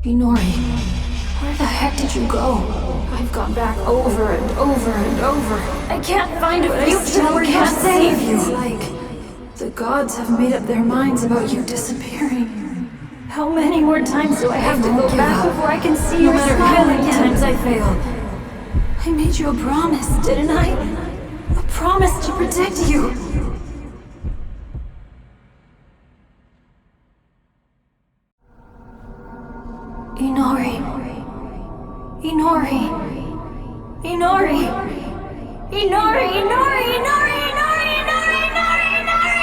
Inori, where the heck did you go? I've gone back over and over and over. I can't find a future where can't save you. It's like the gods have made up their minds about you disappearing. How many more times do I have to go back before I can see your smile again? No matter how many times I fail. I made you a promise, didn't I? A promise to protect you. Inori. Inori. Inori. Inori, Inori, Inori, Inori, Inori, Inori, Inori!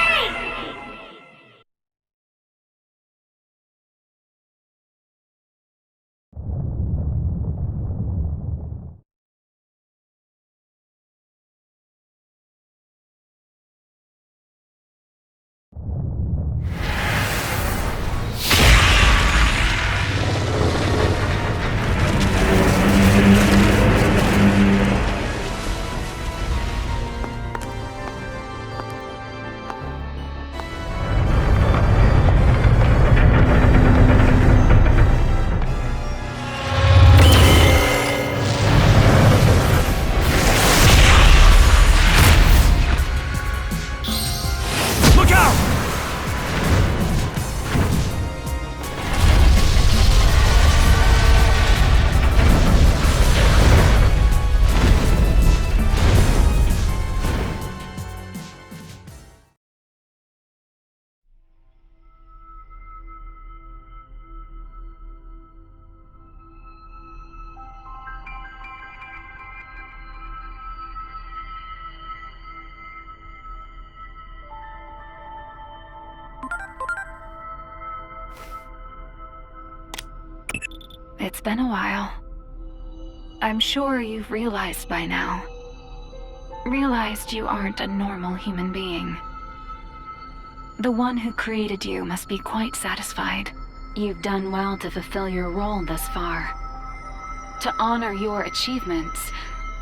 It's been a while. I'm sure you've realized by now. Realized you aren't a normal human being. The one who created you must be quite satisfied. You've done well to fulfill your role thus far. To honor your achievements,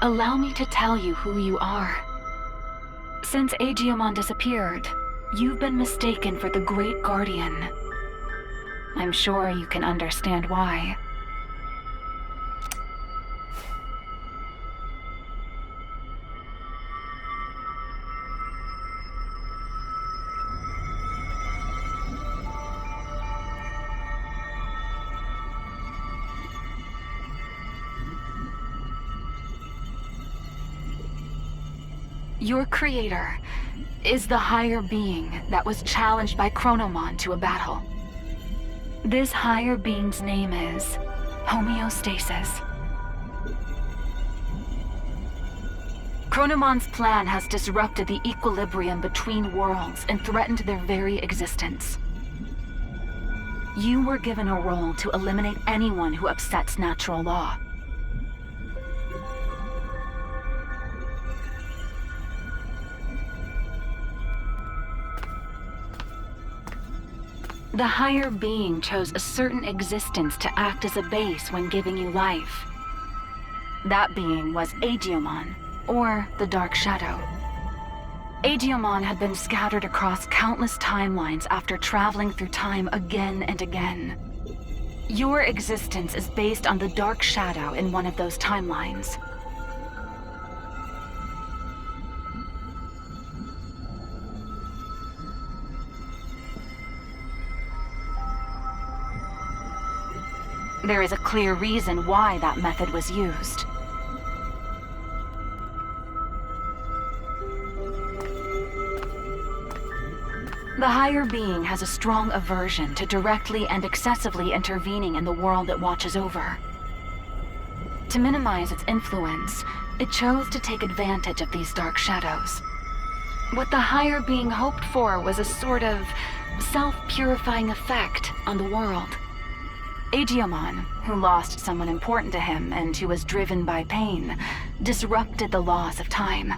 allow me to tell you who you are. Since Digimon disappeared, you've been mistaken for the Great Guardian. I'm sure you can understand why. Your creator is the higher being that was challenged by Chronomon to a battle. This higher being's name is homeostasis. Chronomon's plan has disrupted the equilibrium between worlds and threatened their very existence. You were given a role to eliminate anyone who upsets natural law. The higher being chose a certain existence to act as a base when giving you life. That being was Digimon, or the Dark Shadow. Digimon had been scattered across countless timelines after traveling through time again and again. Your existence is based on the Dark Shadow in one of those timelines. There is a clear reason why that method was used. The higher being has a strong aversion to directly and excessively intervening in the world it watches over. To minimize its influence, it chose to take advantage of these dark shadows. What the higher being hoped for was a sort of self-purifying effect on the world. Digimon, who lost someone important to him and who was driven by pain, disrupted the laws of time.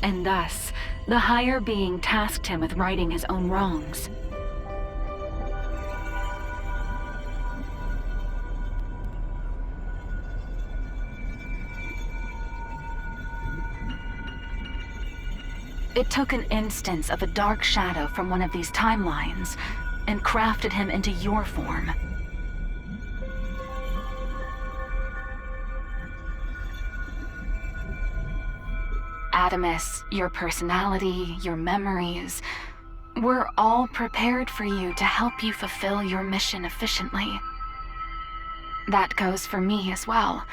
And thus, the higher being tasked him with righting his own wrongs. It took an instance of a dark shadow from one of these timelines and crafted him into your form. Adamus, your personality, your memories, were all prepared for you to help you fulfill your mission efficiently. That goes for me as well.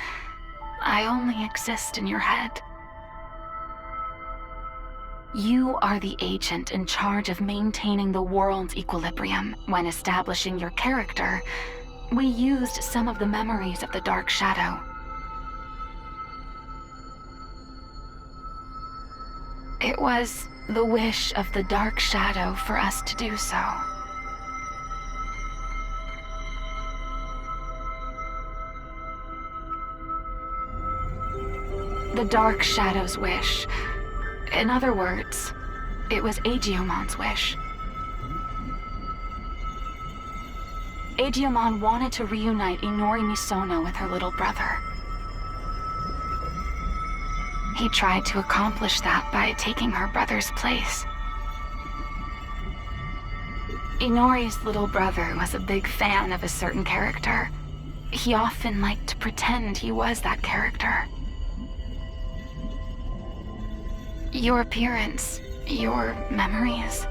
I only exist in your head. You are the agent in charge of maintaining the world's equilibrium. When establishing your character, we used some of the memories of the Dark Shadow. It was the wish of the Dark Shadow for us to do so. The Dark Shadow's wish. In other words, it was Agiomon's wish. Agiomon wanted to reunite Inori Misono with her little brother. He tried to accomplish that by taking her brother's place. Inori's little brother was a big fan of a certain character. He often liked to pretend he was that character. Your appearance, your memories,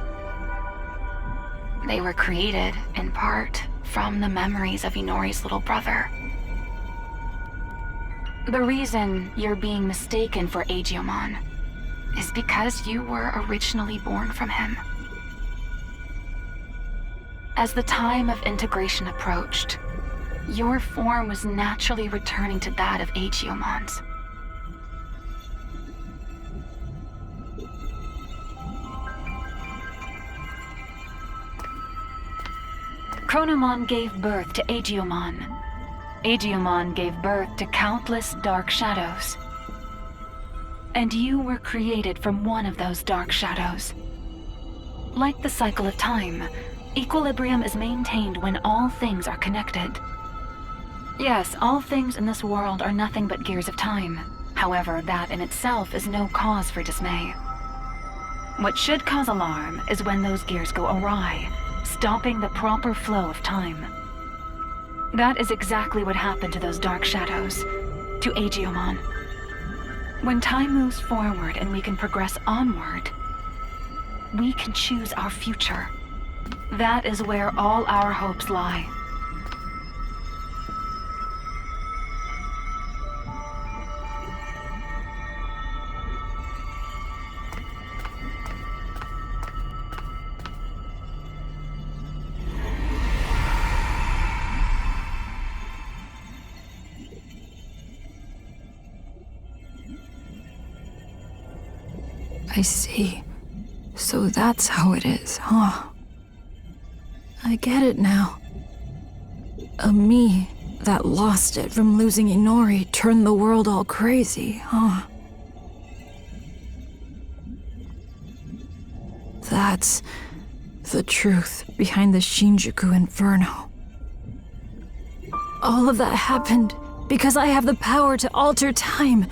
they were created, in part, from the memories of Inori's little brother. The reason you're being mistaken for Agiomon is because you were originally born from him. As the time of integration approached, your form was naturally returning to that of Agiomon's. Chronomon gave birth to Agiomon. Agiomon gave birth to countless dark shadows. And you were created from one of those dark shadows. Like the cycle of time, equilibrium is maintained when all things are connected. Yes, all things in this world are nothing but gears of time. However, that in itself is no cause for dismay. What should cause alarm is when those gears go awry, stopping the proper flow of time. That is exactly what happened to those dark shadows, to Agiomon. When time moves forward and we can progress onward, we can choose our future. That is where all our hopes lie. I see. So that's how it is, huh? I get it now. A me that lost it from losing Inori turned the world all crazy, huh? That's the truth behind the Shinjuku Inferno. All of that happened because I have the power to alter time.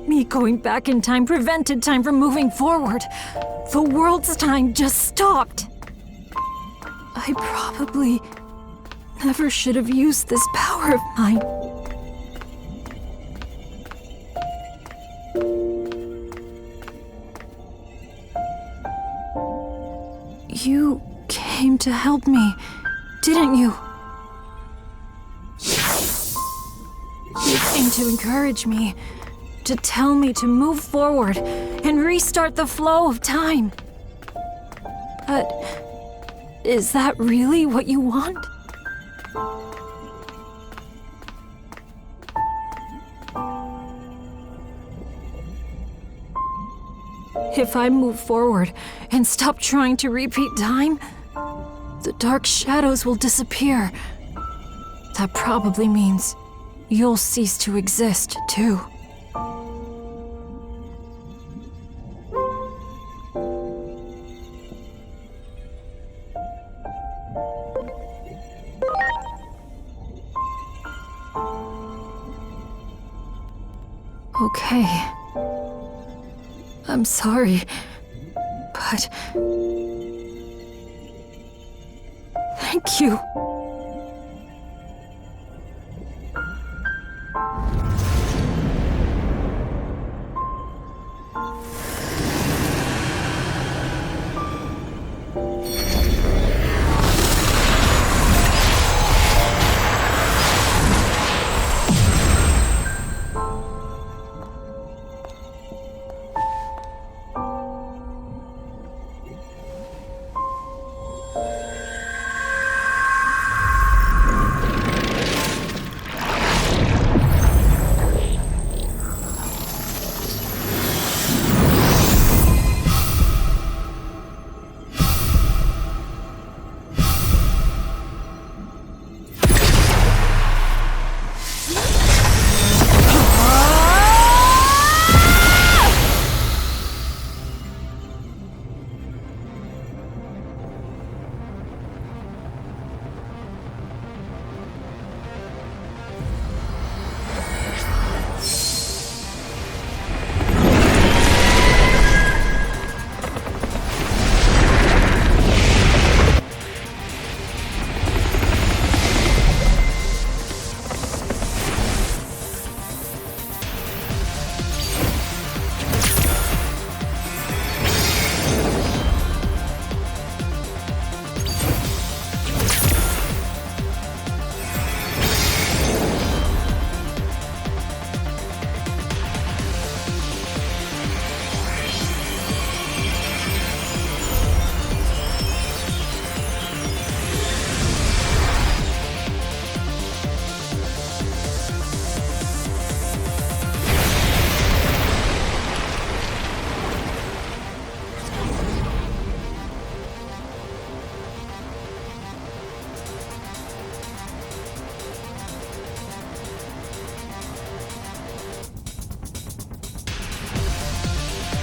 Me going back in time prevented time from moving forward. The world's time just stopped. I probably never should have used this power of mine. You came to help me, didn't you? You came to encourage me, to tell me to move forward and restart the flow of time. But is that really what you want? If I move forward and stop trying to repeat time, the dark shadows will disappear. That probably means you'll cease to exist, too. Okay. I'm sorry, but Thank you.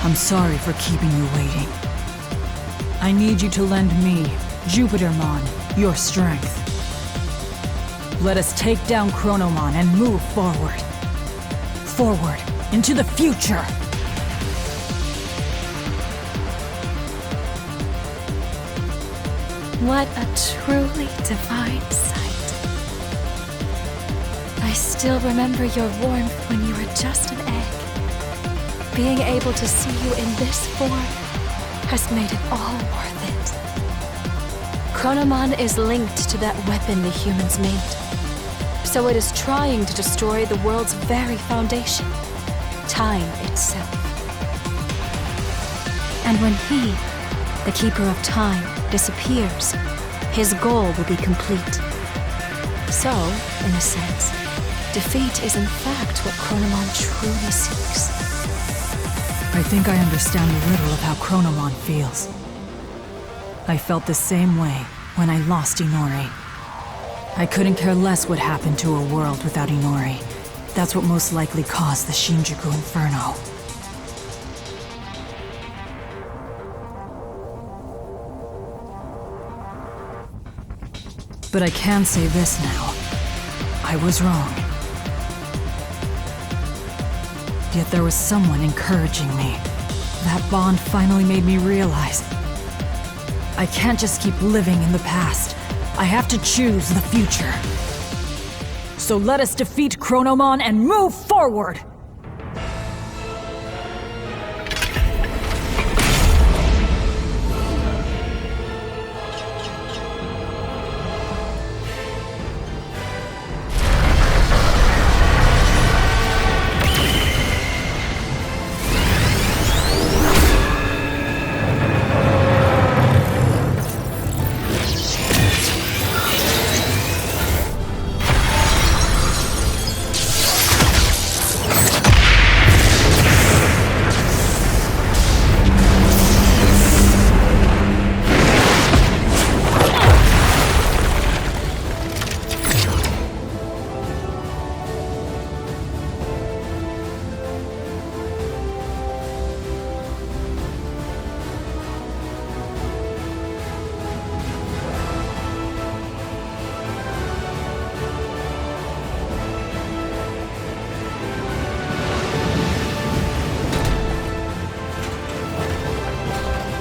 I'm sorry for keeping you waiting. I need you to lend me, Jupitermon, your strength. Let us take down Chronomon and move forward. Forward, into the future! What a truly divine sight. I still remember your warmth when you were just an egg. Being able to see you in this form has made it all worth it. Chronomon is linked to that weapon the humans made. So it is trying to destroy the world's very foundation, time itself. And when he, the Keeper of Time, disappears, his goal will be complete. So, in a sense, defeat is in fact what Chronomon truly seeks. I think I understand a little of how Chronomon feels. I felt the same way when I lost Inori. I couldn't care less what happened to a world without Inori. That's what most likely caused the Shinjuku Inferno. But I can say this now. I was wrong. Yet there was someone encouraging me. That bond finally made me realize I can't just keep living in the past. I have to choose the future. So let us defeat Chronomon and move forward!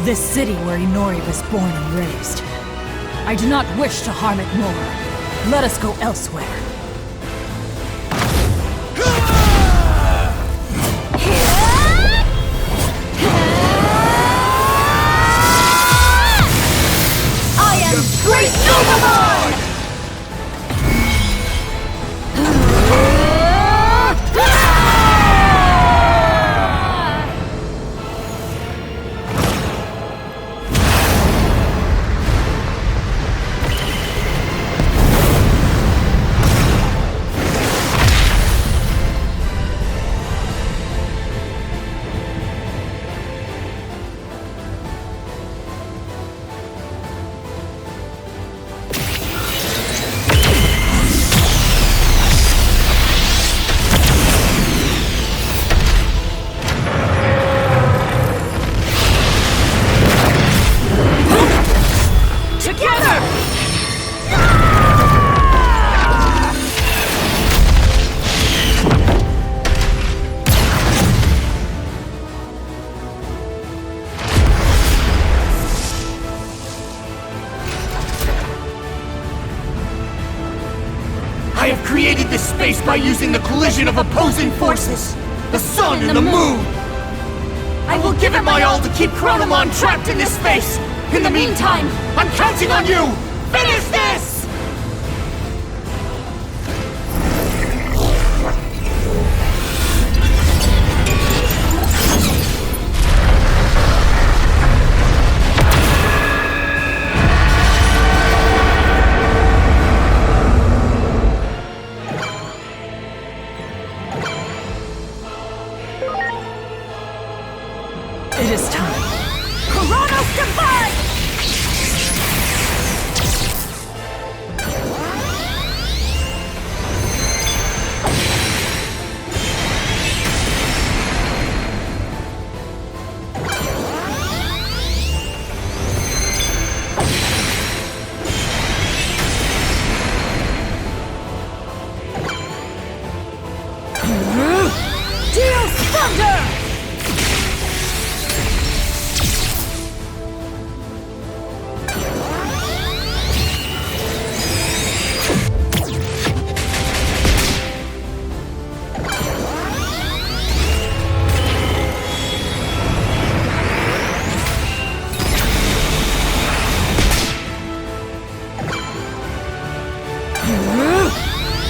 This city where Inori was born and raised. I do not wish to harm it more. Let us go elsewhere. I am Great Digimon! I have created this space by using the collision of opposing forces, the sun and the moon. I will give it my all to keep Chronomon trapped in this space. In the meantime, I'm counting on you! Finish this! It is time. Chronos Divide! Deus Thunder!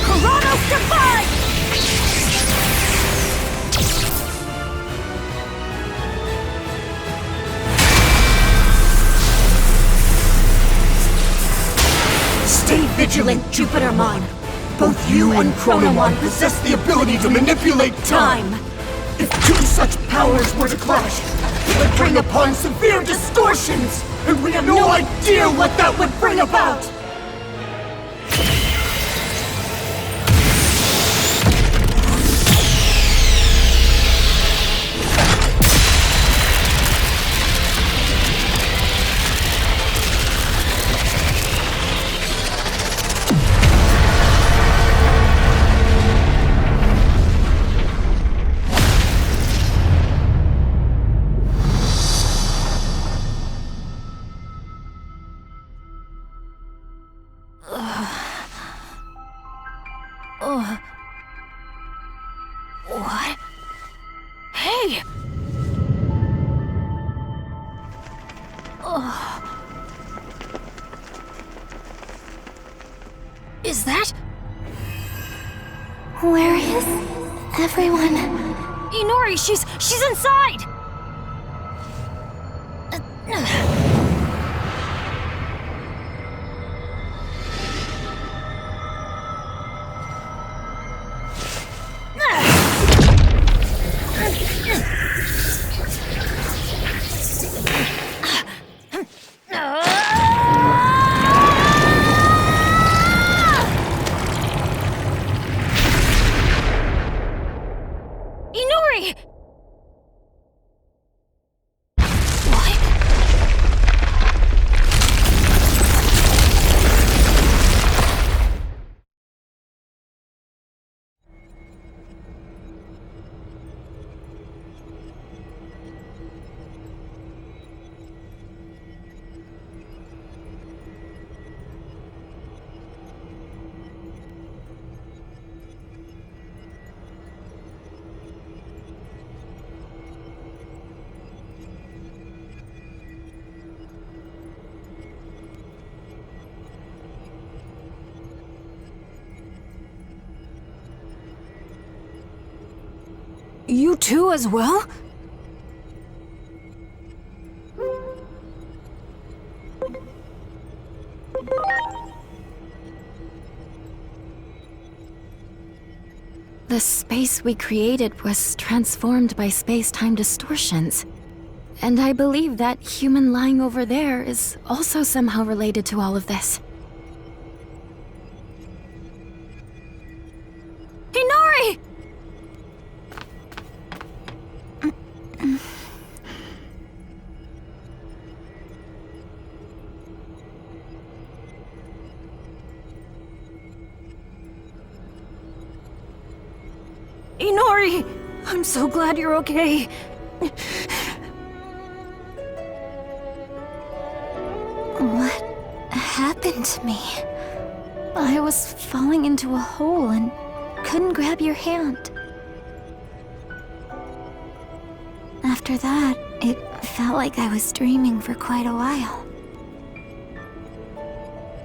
Chronos Divide! Stay vigilant, Jupitermon. Both you and Chronomon possess the ability to manipulate time. If two such powers were to clash, it would bring upon severe distortions, and we have no idea what that would bring about! What? Hey! Is that? Where is everyone? Inori, she's inside! Inori! What? You too as well? The space we created was transformed by space-time distortions. And I believe that human lying over there is also somehow related to all of this. Inori! Inori! I'm so glad you're okay. What happened to me? I was falling into a hole and couldn't grab your hand. After that, it felt like I was dreaming for quite a while.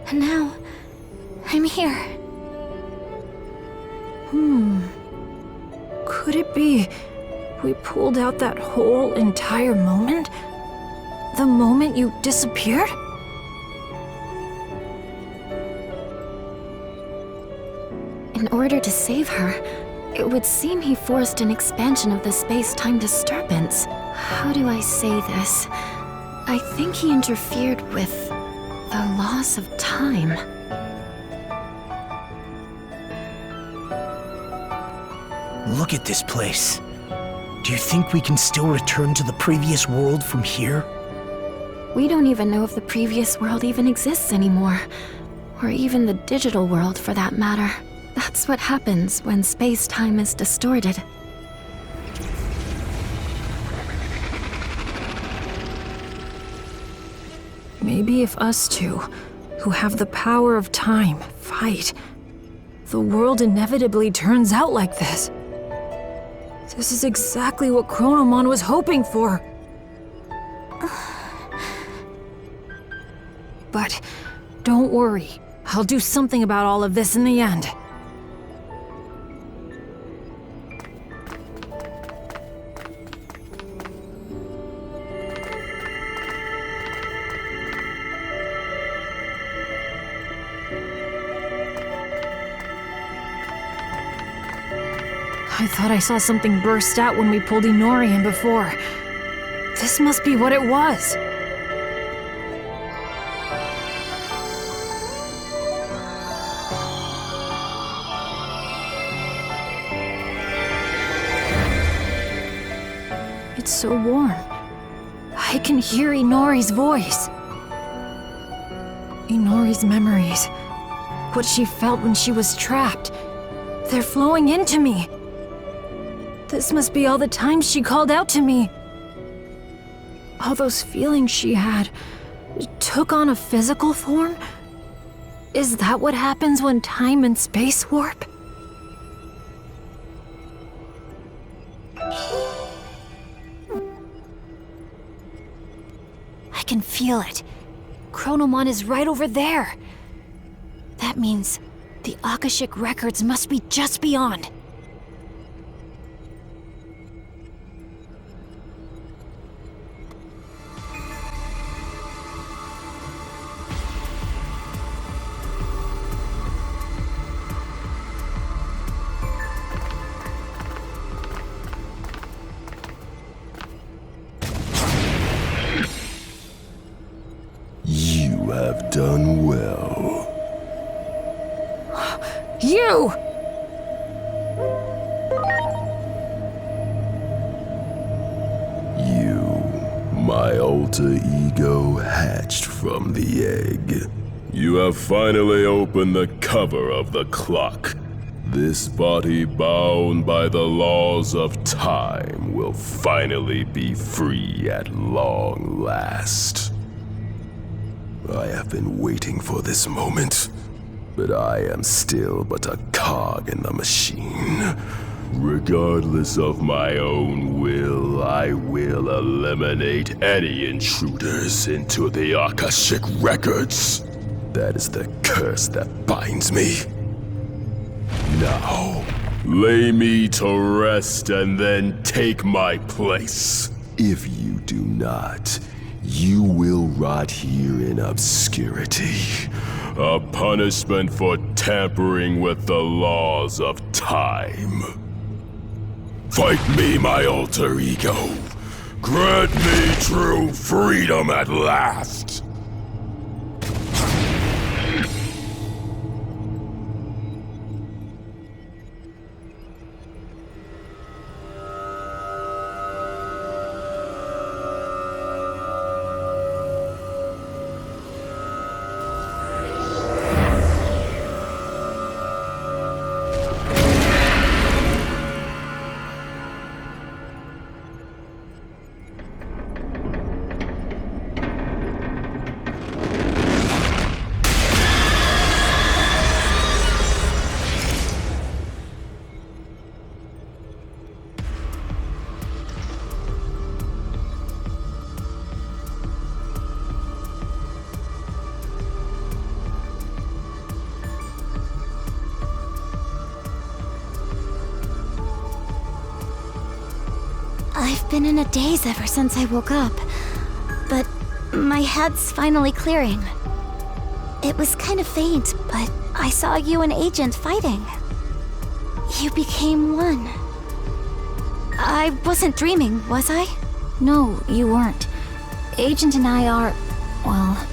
And now, I'm here. Could it be we pulled out that whole entire moment? The moment you disappeared? In order to save her, it would seem he forced an expansion of the space-time disturbance. How do I say this? I think he interfered with the loss of time. Look at this place. Do you think we can still return to the previous world from here? We don't even know if the previous world even exists anymore. Or even the digital world, for that matter. That's what happens when space-time is distorted. Maybe if us two, who have the power of time, fight, the world inevitably turns out like this. This is exactly what Chronomon was hoping for. But don't worry, I'll do something about all of this in the end. I thought I saw something burst out when we pulled Inori in before. This must be what it was. It's so warm. I can hear Inori's voice. Inori's memories. What she felt when she was trapped. They're flowing into me. This must be all the times she called out to me. All those feelings she had took on a physical form? Is that what happens when time and space warp? I can feel it. Chronomon is right over there. That means the Akashic records must be just beyond. You have done well. You! My alter ego hatched from the egg. You have finally opened the cover of the clock. This body bound by the laws of time will finally be free at long last. I have been waiting for this moment, but I am still but a cog in the machine. Regardless of my own will, I will eliminate any intruders into the Akashic records. That is the curse that binds me. Now, Lay me to rest and then take my place. If you do not, you will rot here in obscurity. A punishment for tampering with the laws of time. Fight me, my alter ego. Grant me true freedom at last. I've been in a daze ever since I woke up, but my head's finally clearing. It was kind of faint, but I saw you and Agent fighting. You became one. I wasn't dreaming, was I? No, you weren't. Agent and I are... well...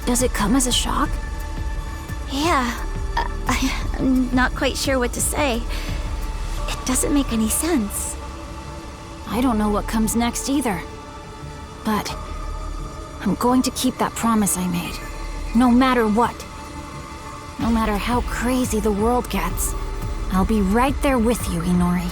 Does it come as a shock? Yeah, I'm not quite sure what to say. It doesn't make any sense. I don't know what comes next either. But I'm going to keep that promise I made. No matter what. No matter how crazy the world gets. I'll be right there with you, Inori.